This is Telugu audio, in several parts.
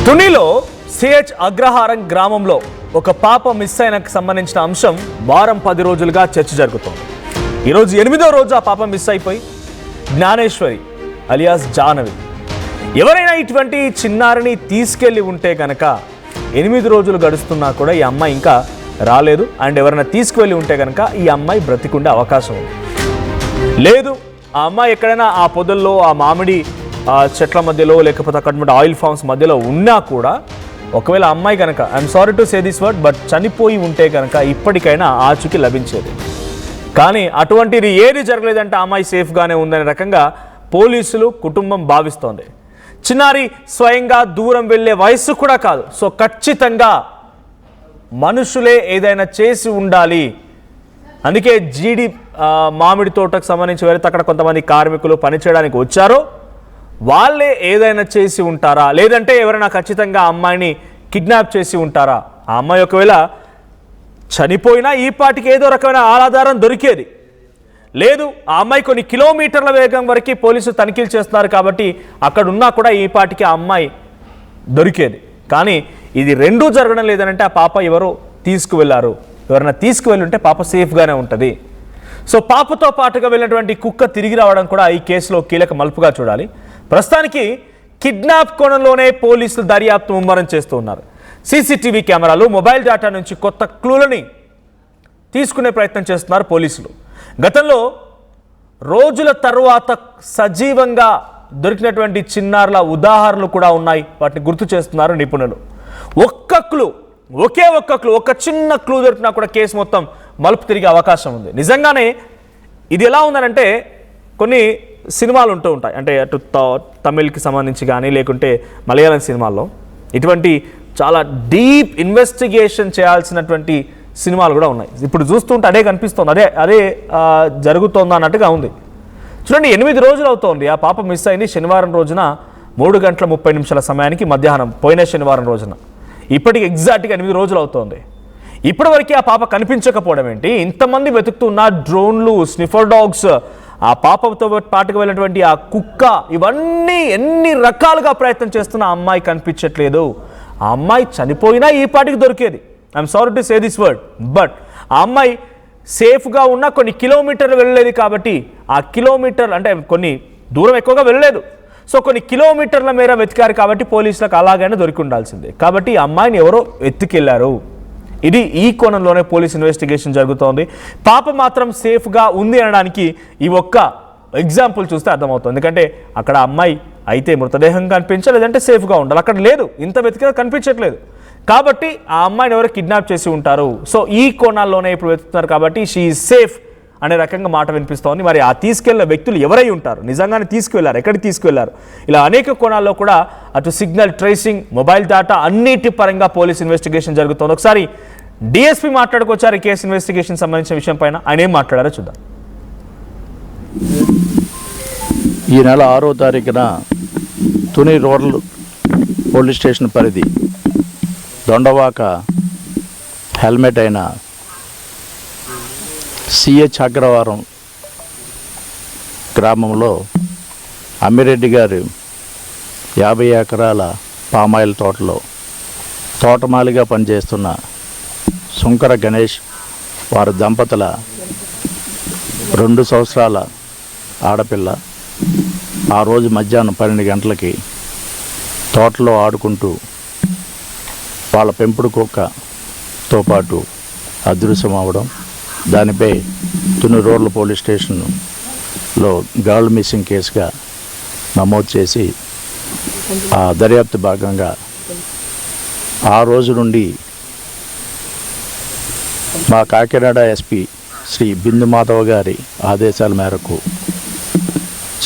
తునిలో సిహెచ్ అగ్రహారం గ్రామంలో ఒక పాప మిస్ అయినకు సంబంధించిన అంశం వారం 10 రోజులుగా చర్చ జరుగుతోంది. ఈరోజు 8వ రోజు ఆ పాప మిస్ అయిపోయి జ్ఞానేశ్వరి అలియాస్ జాహ్నవి ఎవరైనా ఇటువంటి చిన్నారిని తీసుకెళ్లి ఉంటే కనుక 8 రోజులు గడుస్తున్నా కూడా ఈ అమ్మాయి ఇంకా రాలేదు. అండ్ ఎవరైనా తీసుకువెళ్ళి ఉంటే కనుక ఈ అమ్మాయి బ్రతికుండే అవకాశం ఉంది. లేదు ఆ అమ్మాయి ఎక్కడైనా ఆ పొదల్లో ఆ మామిడి చెట్ల మధ్యలో లేకపోతే అక్కడ ఆయిల్ ఫామ్స్ మధ్యలో ఉన్నా కూడా ఒకవేళ అమ్మాయి కనుక I'm sorry to say this word but చనిపోయి ఉంటే కనుక ఇప్పటికైనా ఆచూకీ లభించేది. కానీ అటువంటిది ఏది జరగలేదంటే ఆ అమ్మాయి సేఫ్గానే ఉందనే రకంగా పోలీసులు కుటుంబం భావిస్తోంది. చిన్నారి స్వయంగా దూరం వెళ్ళే వయస్సు కూడా కాదు. సో ఖచ్చితంగా మనుషులే ఏదైనా చేసి ఉండాలి. అందుకే జీడి మామిడి తోటకు సంబంధించి వెళితే అక్కడ కొంతమంది కార్మికులు పనిచేయడానికి వచ్చారో వాళ్ళే ఏదైనా చేసి ఉంటారా, లేదంటే ఎవరైనా ఖచ్చితంగా అమ్మాయిని కిడ్నాప్ చేసి ఉంటారా? ఆ అమ్మాయి ఒకవేళ చనిపోయినా ఈ పాటికి ఏదో రకమైన ఆధారం దొరికేది. లేదు ఆ అమ్మాయి కొన్ని కిలోమీటర్ల వేగం వరకు పోలీసులు తనిఖీలు చేస్తున్నారు కాబట్టి అక్కడ ఉన్నా కూడా ఈ పాటికి ఆ అమ్మాయి దొరికేది. కానీ ఇది రెండూ జరగడం లేదనంటే ఆ పాప ఎవరో తీసుకువెళ్ళారు. ఎవరైనా తీసుకువెళ్ళి ఉంటే పాప సేఫ్గానే ఉంటుంది. సో పాపతో పాటుగా వెళ్ళినటువంటి కుక్క తిరిగి రావడం కూడా ఈ కేసులో కీలక మలుపుగా చూడాలి. ప్రస్తుతానికి కిడ్నాప్ కోణంలోనే పోలీసులు దర్యాప్తు ముమ్మరం చేస్తూ ఉన్నారు. సీసీటీవీ కెమెరాలు, మొబైల్ డేటా నుంచి కొత్త క్లూలని తీసుకునే ప్రయత్నం చేస్తున్నారు పోలీసులు. గతంలో రోజుల తరువాత సజీవంగా దొరికినటువంటి చిన్నారుల ఉదాహరణలు కూడా ఉన్నాయి. వాటిని గుర్తు చేస్తున్నారు నిపుణులు. ఒకే ఒక్క క్లూ, ఒక చిన్న క్లూ దొరికినా కూడా కేసు మొత్తం మలుపు తిరిగే అవకాశం ఉంది. నిజంగానే ఇది ఎలా ఉందనంటే కొన్ని సినిమాలు ఉంటూ ఉంటాయి, అంటే అటు తమిళ్కి సంబంధించి కానీ లేకుంటే మలయాళం సినిమాల్లో ఇటువంటి చాలా డీప్ ఇన్వెస్టిగేషన్ చేయాల్సినటువంటి సినిమాలు కూడా ఉన్నాయి. ఇప్పుడు చూస్తుంటే అదే కనిపిస్తుంది, అదే జరుగుతోంది అన్నట్టుగా ఉంది. చూడండి 8 రోజులు అవుతోంది ఆ పాప మిస్ అయింది. శనివారం రోజున 3:30 సమయానికి మధ్యాహ్నం, పోయిన శనివారం రోజున. ఇప్పటికి ఎగ్జాక్ట్గా 8 రోజులు అవుతోంది. ఇప్పటివరకు ఆ పాప కనిపించకపోవడం ఏంటి? ఇంతమంది వెతుకుతున్న డ్రోన్లు, స్నిఫర్ డాగ్స్, ఆ పాపతో పాటుకు వెళ్ళినటువంటి ఆ కుక్క, ఇవన్నీ ఎన్ని రకాలుగా ప్రయత్నం చేస్తున్న ఆ అమ్మాయి కనిపించట్లేదు. ఆ అమ్మాయి చనిపోయినా ఈ పాటికి దొరికేది. I'm sorry to say this word but ఆ అమ్మాయి సేఫ్గా ఉన్న కొన్ని కిలోమీటర్లు వెళ్ళలేదు కాబట్టి ఆ కిలోమీటర్ అంటే కొన్ని దూరం ఎక్కువగా వెళ్ళలేదు. సో కొన్ని కిలోమీటర్ల మేర వెతికారు కాబట్టి పోలీసులకు అలాగైనా దొరికి ఉండాల్సిందే. కాబట్టి ఈ అమ్మాయిని ఎవరో ఎత్తుకెళ్లారు. ఇది ఈ కోణంలోనే పోలీస్ ఇన్వెస్టిగేషన్ జరుగుతోంది. పాప మాత్రం సేఫ్గా ఉంది అనడానికి ఈ ఒక్క ఎగ్జాంపుల్ చూస్తే అర్థమవుతుంది. ఎందుకంటే అక్కడ అమ్మాయి అయితే మృతదేహం కనిపించాలి, లేదంటే సేఫ్గా ఉండాలి. అక్కడ లేదు, ఇంత వెతికినా కనిపించట్లేదు. కాబట్టి ఆ అమ్మాయిని ఎవరో కిడ్నాప్ చేసి ఉంటారు. సో ఈ కోణాల్లోనే ఇప్పుడు వెతుకుతున్నారు కాబట్టి షీ ఈజ్ సేఫ్ అనే రకంగా మాట వినిపిస్తోంది. మరి ఆ తీసుకెళ్లిన వ్యక్తులు ఎవరై ఉంటారు, నిజంగానే తీసుకువెళ్లారు, ఎక్కడికి తీసుకువెళ్లారు, ఇలా అనేక కోణాల్లో కూడా అటు సిగ్నల్ ట్రేసింగ్, మొబైల్ డేటా అన్నిటి పరంగా పోలీస్ ఇన్వెస్టిగేషన్ జరుగుతోంది. ఒకసారి డిఎస్పీ మాట్లాడుకొచ్చారు ఈ కేసు ఇన్వెస్టిగేషన్ సంబంధించిన విషయం పైన. ఆయన ఏం మాట్లాడారో చూద్దాం. ఈ నెల 6వ తారీఖున తుని రూరల్ పోలీస్ స్టేషన్ పరిధి దొండవాక హెల్మెట్ అయిన సిహెచ్ అగ్రహారం గ్రామంలో అమ్మిరెడ్డి గారి 50 ఎకరాల పామాయిల్ తోటలో తోటమాలిగా పనిచేస్తున్న శుంకర గణేష్ వారి దంపతుల 2 సంవత్సరాల ఆడపిల్ల ఆ రోజు మధ్యాహ్నం 12 గంటలకి తోటలో ఆడుకుంటూ వాళ్ళ పెంపుడు కుక్కతో పాటు అదృశ్యం అవడం, దానిపై తుని రూరల్ పోలీస్ స్టేషన్లో గర్ల్ మిస్సింగ్ కేసుగా నమోదు చేసి ఆ దర్యాప్తు భాగంగా ఆ రోజు నుండి మా కాకినాడ ఎస్పీ శ్రీ బిందు మాధవ్ గారి ఆదేశాల మేరకు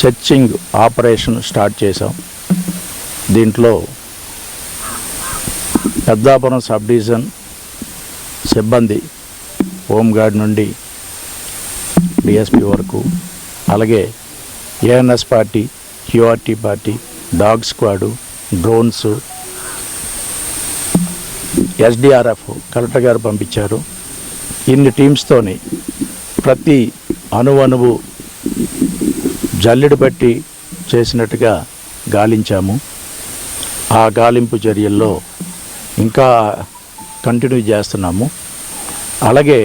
సెర్చింగ్ ఆపరేషన్ స్టార్ట్ చేశాం. దీంట్లో పెద్దాపురం సబ్ డివిజన్ సిబ్బంది, హోంగార్డ్ నుండి డిఎస్పీ వరకు, అలాగే ANS party, QRT party, dog squad, drones, SDRF collector గారు పంపించారు. ఇన్ని టీమ్స్తోని ప్రతి అణువణువు జల్లెడు బట్టి చేసినట్టుగా గాలించాము. ఆ గాలింపు చర్యల్లో ఇంకా కంటిన్యూ చేస్తున్నాము. అలాగే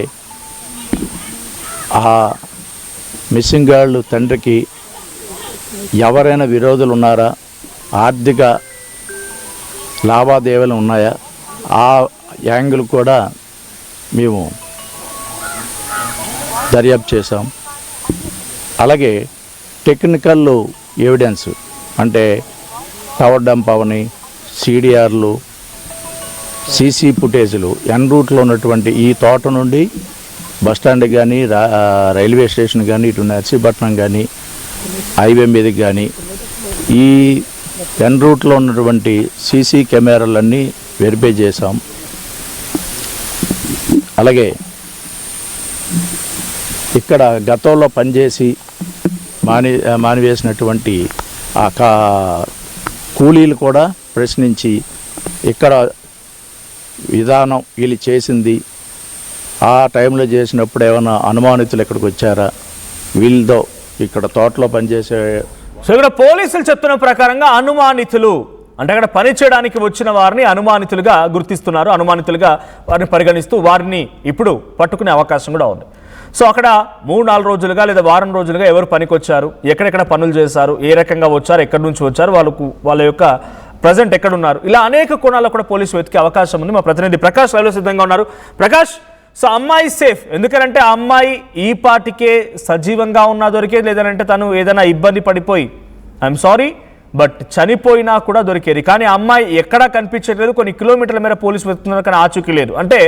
ఆ మిస్సింగ్ గర్ల్ తండ్రికి ఎవరైనా విరోధులు ఉన్నారా, ఆర్థిక లావాదేవీలు ఉన్నాయా, ఆ యాంగిల్ కూడా మేము దర్యాప్తు చేసాం. అలాగే టెక్నికల్ ఎవిడెన్స్ అంటే టవర్ డంప్ అవని, సిడిఆర్లు, సీసీ ఫుటేజ్లు, ఎన్ రూట్లో ఉన్నటువంటి ఈ తోట నుండి బస్టాండ్ కానీ రైల్వే స్టేషన్ కానీ ఇటు నర్సీపట్నం కానీ హైవే మీదకి కానీ ఈ ఎన్ రూట్లో ఉన్నటువంటి సీసీ కెమెరాలన్నీ వెరిఫై చేసాం. అలాగే ఇక్కడ గతంలో పనిచేసి మానివేసినటువంటి ఆ కూలీలు కూడా ప్రశ్నించి ఇక్కడ విధానం వీళ్ళు చేసింది ఆ టైంలో చేసినప్పుడు ఏమైనా అనుమానితులు ఇక్కడికి వచ్చారా, వీళ్ళతో ఇక్కడ తోటలో పనిచేసే. సో ఇక్కడ పోలీసులు చెప్తున్న ప్రకారంగా అనుమానితులు అంటే అక్కడ పని చేయడానికి వచ్చిన వారిని అనుమానితులుగా గుర్తిస్తున్నారు, అనుమానితులుగా వారిని పరిగణిస్తూ వారిని ఇప్పుడు పట్టుకునే అవకాశం కూడా ఉంది. సో అక్కడ 3-4 రోజులుగా లేదా వారం రోజులుగా ఎవరు పనికి వచ్చారు, ఎక్కడెక్కడ పనులు చేశారు, ఏ రకంగా వచ్చారు, ఎక్కడి నుంచి వచ్చారు, వాళ్ళ యొక్క ప్రజెంట్ ఎక్కడున్నారు, ఇలా అనేక కోణాల్లో కూడా పోలీసు వెతికే అవకాశం ఉంది. మా ప్రతినిధి ప్రకాష్ లైవ్లో సిద్ధంగా ఉన్నారు. ప్రకాష్, సో అమ్మాయి సేఫ్, ఎందుకంటే ఆ అమ్మాయి ఈ పాటికే సజీవంగా ఉన్నా దొరికేది, లేదంటే తను ఏదైనా ఇబ్బంది పడిపోయి ఐఎమ్ సారీ బట్ చనిపోయినా కూడా దొరికేది. కానీ ఆ అమ్మాయి ఎక్కడా కనిపించట్లేదు, కొన్ని కిలోమీటర్ల మేర పోలీసు వెతుకుతున్నారు కానీ ఆచూకీ లేదు. అంటే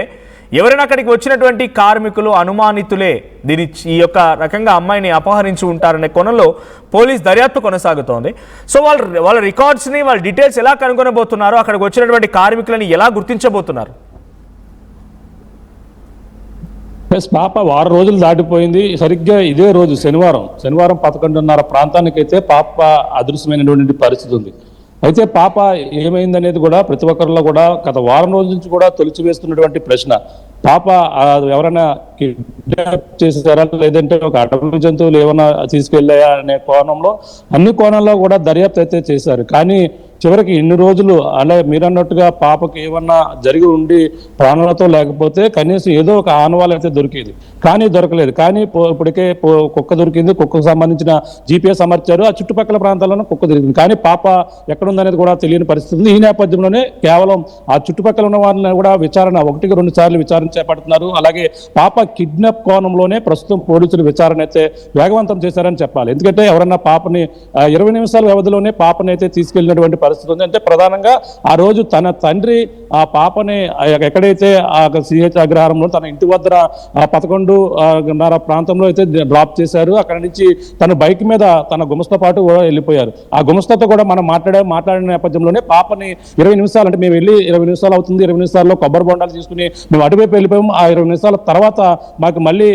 ఎవరైనా అక్కడికి వచ్చినటువంటి కార్మికులు అనుమానితులే ఈ యొక్క రకంగా అమ్మాయిని అపహరించి ఉంటారనే కోణంలో పోలీస్ దర్యాప్తు కొనసాగుతోంది. సో వాళ్ళ రికార్డ్స్ని, వాళ్ళ డీటెయిల్స్ ఎలా కనుగొనబోతున్నారు, అక్కడికి వచ్చినటువంటి కార్మికులని ఎలా గుర్తించబోతున్నారు? పాప 6 రోజులు దాటిపోయింది. సరిగ్గా ఇదే రోజు శనివారం 11:30 ప్రాంతానికైతే పాప అదృశ్యమైనటువంటి పరిస్థితి ఉంది. అయితే పాప ఏమైందనేది కూడా ప్రతి ఒక్కరిలో కూడా గత వారం రోజుల నుంచి కూడా తొలిచివేస్తున్నటువంటి ప్రశ్న. పాప ఎవరైనా కిడ్నాప్ చేసారా, లేదంటే ఒక అటవీ జంతువులు ఏమైనా తీసుకెళ్ళాయా అనే కోణంలో అన్ని కోణాల్లో కూడా దర్యాప్తు అయితే చేశారు. కానీ చివరికి ఇన్ని రోజులు అలా మీరన్నట్టుగా పాపకి ఏమన్నా జరిగి ఉండి ప్రాణాలతో లేకపోతే కనీసం ఏదో ఒక ఆనవాళ్ళు అయితే దొరికేది, కానీ దొరకలేదు. కానీ ఇప్పటికే కుక్క దొరికింది, కుక్కకు సంబంధించిన జీపీఎస్ అమర్చారు, ఆ చుట్టుపక్కల ప్రాంతాల్లోనే కుక్క దొరికింది. కానీ పాప ఎక్కడుందనేది కూడా తెలియని పరిస్థితి ఉంది. ఈ నేపథ్యంలోనే కేవలం ఆ చుట్టుపక్కల ఉన్న వారిని కూడా విచారణ 1-2 సార్లు విచారణ చేపడుతున్నారు. అలాగే పాప కిడ్నాప్ కోణంలోనే ప్రస్తుతం పోలీసులు విచారణ అయితే వేగవంతం చేశారని చెప్పాలి. ఎందుకంటే ఎవరన్నా పాపని 20 నిమిషాల వ్యవధిలోనే పాపని అయితే తీసుకెళ్లినటువంటి పరిస్థితి ఉంది. అంటే ప్రధానంగా ఆ రోజు తన తండ్రి ఆ పాపని ఎక్కడైతే ఆ సిహెచ్ అగ్రహారంలో తన ఇంటి వద్ద 11:30 ప్రాంతంలో అయితే డ్రాప్ చేశారు. అక్కడి నుంచి తన బైక్ మీద తన గుమస్తా పాటు వెళ్ళిపోయారు. ఆ గుమస్తాతో కూడా మనం మాట్లాడిన నేపథ్యంలోనే పాపని 20 నిమిషాలు అంటే మేము వెళ్ళి 20 నిమిషాలు అవుతుంది, 20 నిమిషాల్లో కొబ్బరి బొండాలు తీసుకుని మేము అటువైపు వెళ్ళిపోయాము. ఆ 20 నిమిషాల తర్వాత మాకు మళ్ళీ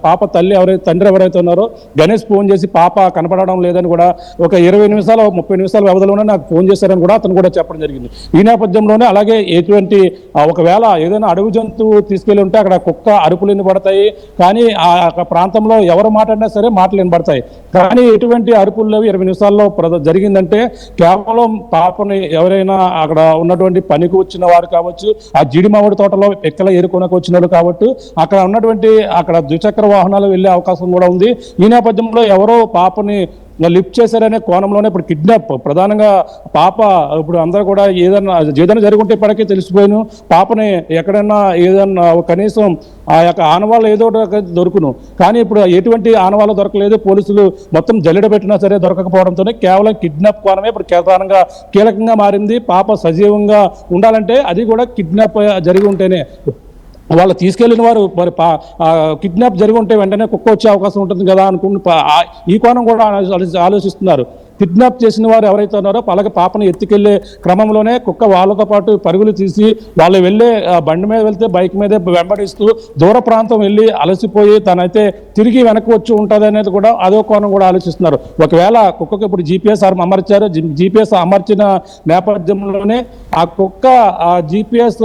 పాప తండ్రి ఎవరైతే ఉన్నారో గణేష్ ఫోన్ చేసి పాప కనపడడం లేదని కూడా ఒక 20 నిమిషాలు 30 నిమిషాల వ్యవధిలోనే నాకు ఫోన్ చేశారని కూడా అతను కూడా చెప్పడం జరిగింది. ఈ నేపథ్యంలోనే అలాగే ఎటువంటి ఒకవేళ ఏదైనా అడవి జంతువు తీసుకెళ్లి ఉంటే అక్కడ కుక్క అరుపులు వినబడతాయి, కానీ ఆ ప్రాంతంలో ఎవరు మాట్లాడినా సరే మాటలు వినబడతాయి. కానీ ఎటువంటి అరుపులు లేవు. 20 నిమిషాల్లో జరిగిందంటే కేవలం పాపని ఎవరైనా అక్కడ ఉన్నటువంటి పనికి వచ్చిన వారు కావచ్చు, ఆ జీడిమామిడి తోటలో ఎక్కల ఏరుకొనకు వచ్చిన వాళ్ళు కాబట్టి అక్కడ ఉన్నటువంటి ద్విచక్ర వాహనాలు వెళ్లే అవకాశం కూడా ఉంది. ఈ నేపథ్యంలో ఎవరో పాపని లిఫ్ట్ చేశారనే కోణంలోనే ఇప్పుడు కిడ్నాప్ ప్రధానంగా పాప ఇప్పుడు అందరూ కూడా ఏదైనా జరుగుంటే ఇప్పటికే తెలిసిపోయాను. పాపని ఎక్కడైనా ఏదన్నా కనీసం ఆ యొక్క ఆనవాళ్ళు ఏదో దొరుకును, కానీ ఇప్పుడు ఎటువంటి ఆనవాళ్ళు దొరకలేదు. పోలీసులు మొత్తం జల్లెడ పెట్టినా సరే దొరకకపోవడంతోనే కేవలం కిడ్నాప్ కోణమే ఇప్పుడు ప్రధానంగా కీలకంగా మారింది. పాప సజీవంగా ఉండాలంటే అది కూడా కిడ్నాప్ జరిగి ఉంటేనే. వాళ్ళు తీసుకెళ్లిన వారు మరి కిడ్నాప్ జరిగి ఉంటే వెంటనే కుక్క వచ్చే అవకాశం ఉంటుంది కదా అనుకుని ఈ కోణం కూడా ఆలోచిస్తున్నారు. కిడ్నాప్ చేసిన వారు ఎవరైతే ఉన్నారో అలాగే పాపను ఎత్తుకెళ్లే క్రమంలోనే కుక్క వాళ్ళతో పాటు పరుగులు తీసి వాళ్ళు వెళ్ళే బండి మీద వెళ్తే బైక్ మీదే వెంబడిస్తూ దూర ప్రాంతం వెళ్ళి అలసిపోయి తనైతే తిరిగి వెనక్కి వచ్చి ఉంటుంది అనేది కూడా అదో కోణం కూడా ఆలోచిస్తున్నారు. ఒకవేళ కుక్కకు ఇప్పుడు జీపీఎస్ అమర్చారు, జీపీఎస్ అమర్చిన నేపథ్యంలోనే ఆ కుక్క ఆ జీపీఎస్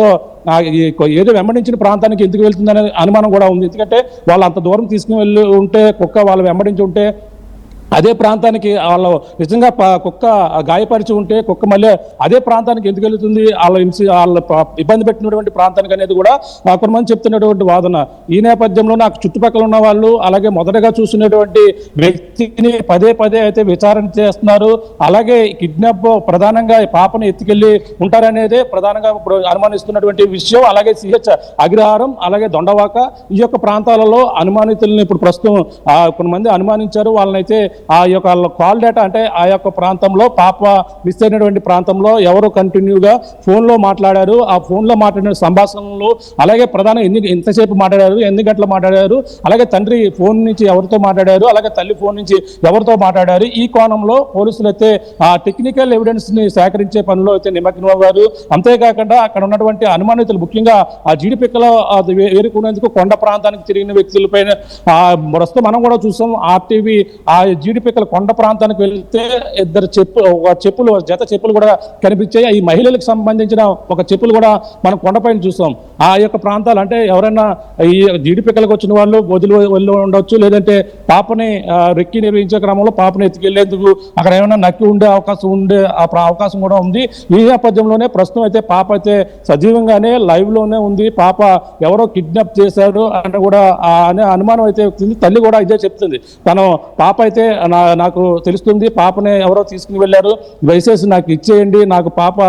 ఏదో వెంబడించిన ప్రాంతానికి ఎందుకు వెళ్తుందనే అనుమానం కూడా ఉంది. ఎందుకంటే వాళ్ళు అంత దూరం తీసుకుని వెళ్ళి ఉంటే కుక్క వాళ్ళు వెంబడించి ఉంటే అదే ప్రాంతానికి వాళ్ళు నిజంగా కుక్క గాయపరిచి ఉంటే కుక్క మళ్ళీ అదే ప్రాంతానికి ఎందుకు వెళ్తుంది, వాళ్ళ ఇబ్బంది పెట్టినటువంటి ప్రాంతానికి అనేది కూడా కొంతమంది చెప్తున్నటువంటి వాదన. ఈ నేపథ్యంలో నాకు చుట్టుపక్కల ఉన్న వాళ్ళు అలాగే మొదటగా చూసినటువంటి వ్యక్తిని పదే పదే అయితే విచారణ చేస్తున్నారు. అలాగే కిడ్నాప్ ప్రధానంగా పాపను ఎత్తుకెళ్లి ఉంటారనేదే ప్రధానంగా ఇప్పుడు అనుమానిస్తున్నటువంటి విషయం. అలాగే సిహెచ్ అగ్రహారం అలాగే దొండవాక ఈ యొక్క ప్రాంతాలలో అనుమానితులను ఇప్పుడు ప్రస్తుతం కొంతమంది అనుమానించారు. వాళ్ళనైతే ఆ యొక్క కాల్ డేటా అంటే ఆ యొక్క ప్రాంతంలో పాప మిస్ అయినటువంటి ప్రాంతంలో ఎవరు కంటిన్యూగా ఫోన్లో మాట్లాడారు, ఆ ఫోన్లో మాట్లాడిన సంభాషణలు అలాగే ప్రధాన ఎంతసేపు మాట్లాడారు, ఎన్ని గంటలు మాట్లాడారు, అలాగే తండ్రి ఫోన్ నుంచి ఎవరితో మాట్లాడారు, అలాగే తల్లి ఫోన్ నుంచి ఎవరితో మాట్లాడారు. ఈ కోణంలో పోలీసులు అయితే ఆ టెక్నికల్ ఎవిడెన్స్ ని సేకరించే పనిలో అయితే నిమగ్నమయ్యారు. అంతేకాకుండా అక్కడ ఉన్నటువంటి అనుమానితులు ముఖ్యంగా ఆ జీడిపిక్కలో వేరుకునేందుకు కొండ ప్రాంతానికి తిరిగిన వ్యక్తులపైన ప్రస్తుతం మనం కూడా చూసాం. ఆర్టీవీ ఆ జీడిపిక్కల కొండ ప్రాంతానికి వెళ్తే ఇద్దరు చెప్పులు జత చెప్పులు కూడా కనిపించాయి. ఈ మహిళలకు సంబంధించిన ఒక చెప్పులు కూడా మనం కొండపైన చూసాం. ఆ యొక్క ప్రాంతాలు అంటే ఎవరైనా ఈ జీడిపిక్కలకు వచ్చిన వాళ్ళు వదిలి ఉండొచ్చు, లేదంటే పాపని రెక్కి నిర్వహించే క్రమంలో పాపని ఎత్తుకెళ్లేందుకు అక్కడ ఏమైనా నక్కి ఉండే అవకాశం కూడా ఉంది. ఈ నేపథ్యంలోనే ప్రస్తుతం అయితే పాప అయితే సజీవంగానే లైవ్ లోనే ఉంది. పాప ఎవరో కిడ్నాప్ చేశారు అని కూడా అనే అనుమానం అయితే వచ్చింది. తల్లి కూడా ఇదే చెప్తుంది. తను పాప అయితే నాకు తెలుస్తుంది, పాపనే ఎవరో తీసుకుని వెళ్ళారు, దయచేసి నాకు ఇచ్చేయండి, నాకు పాప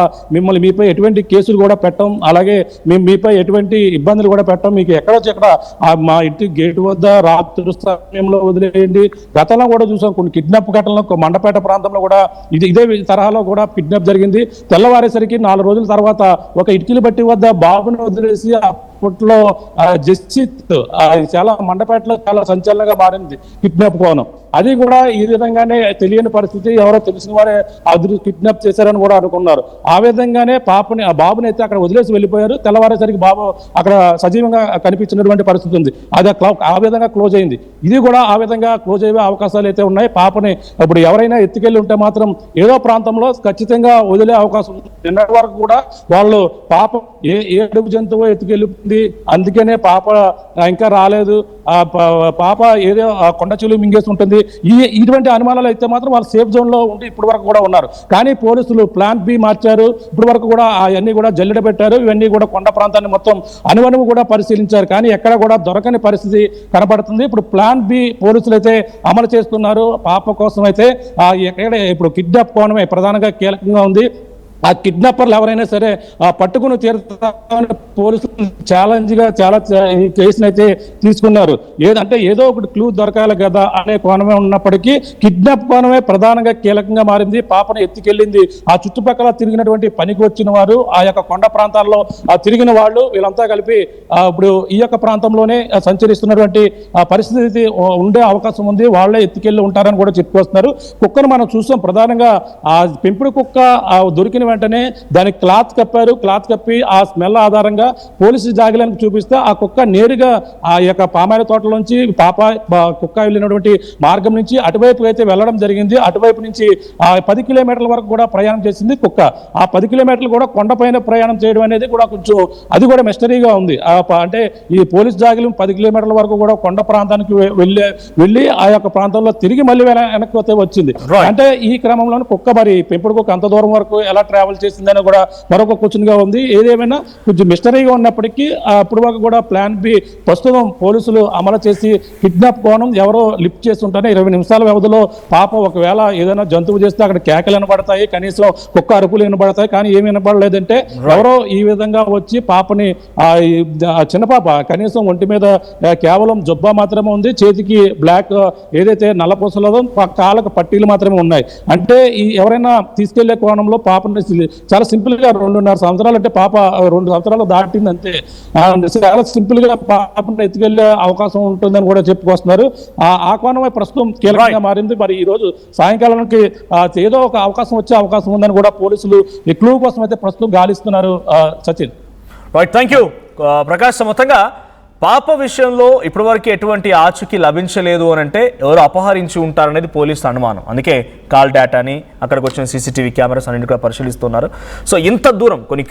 మీపై ఎటువంటి కేసులు కూడా పెట్టం, అలాగే మేము మీపై ఎటువంటి ఇబ్బందులు కూడా పెట్టం, మీకు ఎక్కడ మా ఇంటి గేటు వద్ద రాత్రి సమయంలో వదిలేయండి. గతంలో కూడా చూసాం కొన్ని కిడ్నాప్ ఘటనలో మండపేట ప్రాంతంలో కూడా ఇదే తరహాలో కూడా కిడ్నాప్ జరిగింది. తెల్లవారేసరికి 4 రోజుల తర్వాత ఒక ఇటుకల బట్టి వద్ద బాబుని వదిలేసి అప్పట్లో జస్జిత్ చాలా మండపేటలో చాలా సంచలనంగా మారింది కిడ్నాప్ కోణం. అది కూడా ఈ విధంగానే తెలియని పరిస్థితి, ఎవరో తెలిసిన వారే కిడ్నాప్ చేశారని కూడా అనుకున్నారు. ఆ విధంగానే ఆ బాబుని అయితే అక్కడ వదిలేసి వెళ్ళిపోయారు. తెల్లవారేసరికి బాబు అక్కడ సజీవంగా కనిపించినటువంటి పరిస్థితి ఉంది. అది ఆ విధంగా క్లోజ్ అయింది. ఇది కూడా ఆ విధంగా క్లోజ్ అయ్యే అవకాశాలు అయితే ఉన్నాయి. పాపని ఇప్పుడు ఎవరైనా ఎత్తుకెళ్ళి ఉంటే మాత్రం ఏదో ప్రాంతంలో ఖచ్చితంగా వదిలే అవకాశం ఉంది. నిన్నటి వరకు కూడా వాళ్ళు పాప ఏ అడుగు జంతువు ఎత్తుకెళ్ళింది, అందుకనే పాప ఇంకా రాలేదు, పాప ఏదో కొండ చెలువు మింగేసి ఉంటుంది, ఇటువంటి అనుమానాలు అయితే మాత్రం వాళ్ళు సేఫ్ జోన్ లో ఉండి ఇప్పటి వరకు కూడా ఉన్నారు. కానీ పోలీసులు ప్లాన్ బి మార్చారు. ఇప్పటి వరకు కూడా అవన్నీ కూడా జల్లెడ పెట్టారు. ఇవన్నీ కూడా కొండ ప్రాంతాన్ని మొత్తం అనువనువు కూడా పరిశీలించారు. కానీ ఎక్కడ కూడా దొరకని పరిస్థితి కనబడుతుంది. ఇప్పుడు ప్లాన్ బి పోలీసులు అయితే అమలు చేస్తున్నారు. పాప కోసం అయితే ఎక్కడ ఇప్పుడు కిడ్నాప్ కోణమే ప్రధానంగా కీలకంగా ఉంది. ఆ కిడ్నాపర్లు ఎవరైనా సరే పట్టుకుని తీరుతామని పోలీసులు ఛాలెంజ్గా చాలా ఈ కేసును అయితే తీసుకున్నారు. ఏదంటే ఏదో ఒకటి క్లూ దొరకాలి కదా అనే కోణమే ఉన్నప్పటికీ కిడ్నాప్ కోణమే ప్రధానంగా కీలకంగా మారింది. పాపను ఎత్తుకెళ్ళింది ఆ చుట్టుపక్కల తిరిగినటువంటి పనికి వచ్చిన వారు, ఆ యొక్క కొండ ప్రాంతాల్లో తిరిగిన వాళ్ళు, వీళ్ళంతా కలిపి ఇప్పుడు ఈ యొక్క ప్రాంతంలోనే సంచరిస్తున్నటువంటి పరిస్థితి ఉండే అవకాశం ఉంది. వాళ్ళే ఎత్తుకెళ్ళి ఉంటారని కూడా చెప్పుకొస్తున్నారు. కుక్కను మనం చూసాం. ప్రధానంగా ఆ పెంపుడు కుక్క దొరికిన వెంటనే దానికి క్లాత్ కప్పారు. క్లాత్ కప్పి ఆ స్మెల్ ఆధారంగా పోలీసు జాగిలానికి చూపిస్తే ఆ కుక్క నేరుగా ఆ యొక్క పామాయిల తోటలోంచి కుక్క వెళ్ళినటువంటి మార్గం నుంచి అటువైపు అయితే వెళ్ళడం జరిగింది. అటువైపు నుంచి 10 కిలోమీటర్ల వరకు కూడా ప్రయాణం చేసింది కుక్క. ఆ 10 కిలోమీటర్లు కూడా కొండపైన ప్రయాణం చేయడం అనేది కూడా కొంచెం అది కూడా మిస్టరీగా ఉంది. అంటే ఈ పోలీస్ జాగిలం 10 కిలోమీటర్ల వరకు కూడా కొండ ప్రాంతానికి వెళ్ళి ఆ యొక్క ప్రాంతంలో తిరిగి మళ్ళీ వెనక్కి వచ్చింది. అంటే ఈ క్రమంలో కుక్క మరి పెంపుడు కుక్క అంత దూరం వరకు ఎలా ట్రావెల్ చేసిందని కూడా మరొక క్వశ్చన్ గా ఉంది. ఏదేమైనా కొంచెం మిస్టరీగా ఉన్నప్పటికీ అప్పుడు వరకు కూడా ప్లాన్ బి ప్రస్తుతం పోలీసులు అమలు చేసి కిడ్నాప్ కోణం ఎవరో లిఫ్ట్ చేస్తుంటారు. 20 నిమిషాల వ్యవధిలో పాప ఒకవేళ ఏదైనా జంతువు చేస్తే అక్కడ కేకలు వినబడతాయి, కనీసం కుక్క అరుపులు వినబడతాయి, కానీ ఏమి వినబడలేదంటే ఎవరో ఈ విధంగా వచ్చి పాపని చిన్న పాప కనీసం ఒంటి మీద కేవలం జుబ్బా మాత్రమే ఉంది, చేతికి బ్లాక్ ఏదైతే నల్లపూసలదో కాళ్ళకు పట్టీలు మాత్రమే ఉన్నాయి. అంటే ఎవరైనా తీసుకెళ్లే కోణంలో పాపని చాలా సింపుల్ గా 2.5 సంవత్సరాలు అంటే పాప 2 సంవత్సరాలు దాటింది అంతే. చాలా సింపుల్ గా పాపను ఎత్తుకెళ్లే అవకాశం ఉంటుందని కూడా చెప్పుకొస్తున్నారు. ఆ కోణమే ప్రస్తుతం కీలకంగా మారింది. మరి ఈ రోజు సాయంకాలానికి ఏదో ఒక అవకాశం వచ్చే అవకాశం ఉందని కూడా పోలీసులు ఈ క్లూ కోసం అయితే ప్రస్తుతం గాలిస్తున్నారు. Sachin, right, thank you Prakash. మొత్తంగా పాప విషయంలో ఇప్పటివరకు ఎటువంటి ఆచూకీ లభించలేదు అని అంటే ఎవరు అపహరించి ఉంటారనేది పోలీసుల అనుమానం. అందుకే కాల్ డేటాని అక్కడికి వచ్చిన సీసీటీవీ కెమెరాస్ అన్నింటి కూడా పరిశీలిస్తున్నారు. సో ఇంత దూరం కొన్ని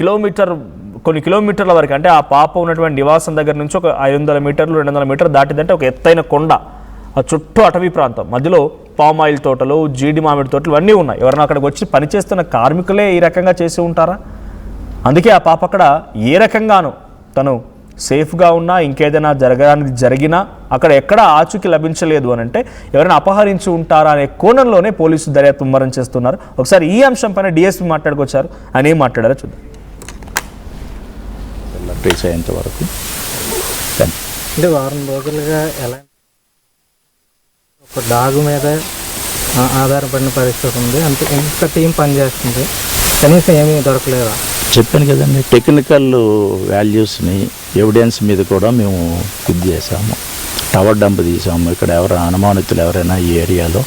కిలోమీటర్ల వరకు అంటే ఆ పాప ఉన్నటువంటి నివాసం దగ్గర నుంచి ఒక 500 మీటర్లు 200 మీటర్లు దాటిందంటే ఒక ఎత్తైన కొండ. ఆ చుట్టూ అటవీ ప్రాంతం, మధ్యలో పామ్ ఆయిల్ తోటలు, జీడి మామిడి తోటలు ఇవన్నీ ఉన్నాయి. ఎవరైనా అక్కడికి వచ్చి పనిచేస్తున్న కార్మికులే ఈ రకంగా చేసి ఉంటారా? అందుకే ఆ పాప అక్కడ ఏ రకంగానూ తను సేఫ్గా ఉన్నా, ఇంకేదైనా జరిగినా అక్కడ ఎక్కడ ఆచూకీ లభించలేదు అని అంటే ఎవరైనా అపహరించి ఉంటారా అనే కోణంలోనే పోలీసులు దర్యాప్తు ముమ్మరం చేస్తున్నారు. ఒకసారి ఈ అంశం పైన డిఎస్పీ మాట్లాడుకొచ్చారు. ఆయన ఏం మాట్లాడారో చూద్దాం. ట్రేస్ అయ్యేంత వరకు అంటే వారం రోజులుగా ఎలా ఒక డాగ్ మీద ఆధారపడిన పరిస్థితి ఉంది. అంతే ఇంత టీం పనిచేస్తుంది, కనీసం ఏమీ దొరకలేదా? చెప్పాను కదండి, టెక్నికల్ వాల్యూస్ని ఎవిడెన్స్ మీద కూడా మేము ఇది చేసాము. టవర్ డంప్ తీసాము. ఇక్కడ ఎవరైనా అనుమానితులు ఎవరైనా ఈ ఏరియాలో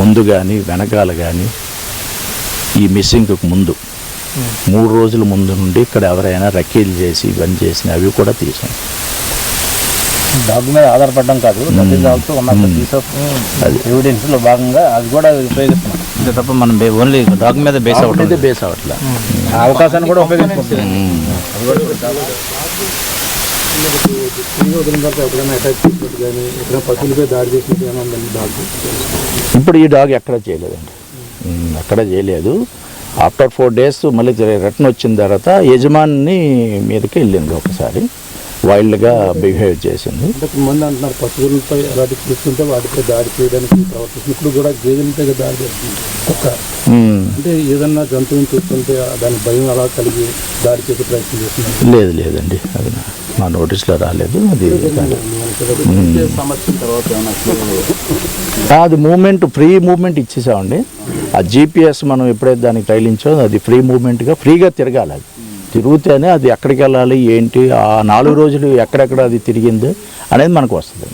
ముందు కానీ వెనకాల కానీ ఈ మిస్సింగ్కి ముందు 3 రోజుల ముందు నుండి ఇక్కడ ఎవరైనా రక్కీలు చేసి ఇవన్నీ చేసిన అవి కూడా తీసాం. డాగ్ మీద ఆధారపడడం కాదు, ఎవిడెన్స్ లో భాగంగా అది కూడా ఉపయోగిస్తున్నాం. అంతే తప్ప మనం ఓన్లీ డాగ్ మీద బేస్ అవ్వట్లేదు, బేస్ అవ్వట్లా అవకాశాన్ని కూడా ఉపయోగించుకుంటున్నాం. ఇప్పుడు ఈ డాగ్ ఎక్కడ చేయలేదండి, ఎక్కడ చేయలేదు. ఆఫ్టర్ 4 days మళ్ళీ రిటర్న్ వచ్చిన తర్వాత యజమాని మీదకి వెళ్ళింది. ఒకసారి వైల్డ్గా బిహేవ్ చేసింది. కొంతమంది అంటున్నారు పశువులపై అలాంటి చూస్తుంటే వాటిపై దాడి చేయడానికి ప్రవర్తిస్తుంది. ఇప్పుడు కూడా గేదెలపై దాడి చేస్తుంది. అంటే ఏదన్నా జంతువుని చూస్తుంటే దాని భయం అలా కలిగి దాడి చేసే ప్రయత్నం చేస్తున్నారు. లేదండి, అది మా నోటీస్లో రాలేదు. అది అది మూమెంట్, ఫ్రీ మూమెంట్ ఇచ్చేసామండి. ఆ GPS మనం ఎప్పుడైతే దానికి తగిలించో అది ఫ్రీ మూమెంట్గా ఫ్రీగా తిరగాలి. అది తిరుగుతేనే అది ఎక్కడికి వెళ్ళాలి ఏంటి, ఆ 4 రోజులు ఎక్కడెక్కడ అది తిరిగింది అనేది మనకు వస్తుంది.